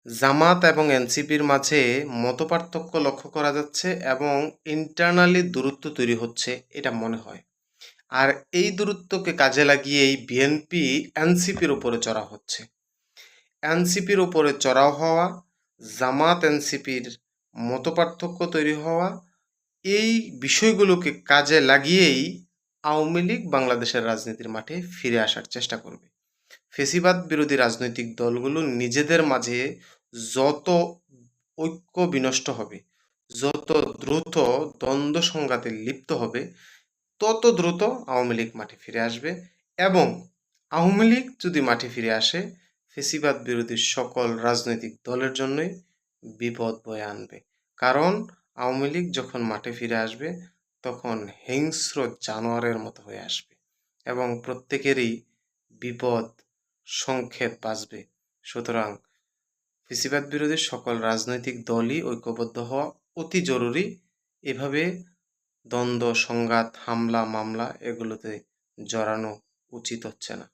জামাত এবং এনসিপির মাঝে মতপার্থক্য লক্ষ্য করা যাচ্ছে এবং ইন্টারনালি দূরত্ব তৈরি হচ্ছে এটা মনে হয়। আর এই দূরত্বকে কাজে লাগিয়েই বিএনপি এনসিপির উপরে চড়া হচ্ছে। এনসিপির উপরে চড়াও হওয়া, জামাত এনসিপির মতপার্থক্য তৈরি হওয়া, এই বিষয়গুলোকে কাজে লাগিয়েই আওয়ামী লীগ বাংলাদেশের রাজনীতির মাঠে ফিরে আসার চেষ্টা করবে। ফেসিবাদ বিরোধী রাজনৈতিক দলগুলো নিজেদের মাঝে যত ঐক্য বিনষ্ট হবে, যত দ্রুত দ্বন্দ্ব সংঘাতে লিপ্ত হবে, তত দ্রুত আওয়ামী লীগ মাঠে ফিরে আসবে। এবং আওয়ামী লীগ যদি মাঠে ফিরে আসে, ফেসিবাদ বিরোধী সকল রাজনৈতিক দলের জন্যই বিপদ বয়ে আনবে। কারণ আওয়ামী লীগ যখন মাঠে ফিরে আসবে, তখন হিংস্র জানোয়ারের মতো হয়ে আসবে এবং প্রত্যেকেরই বিপদ সংক্ষেপ বাঁচবে। সুতরাং ফেসিবাদ বিরোধী সকল রাজনৈতিক দলই ঐক্যবদ্ধ হওয়া অতি জরুরি। এভাবে দ্বন্দ্ব সংঘাত হামলা মামলা এগুলোতে জড়ানো উচিত হচ্ছে না।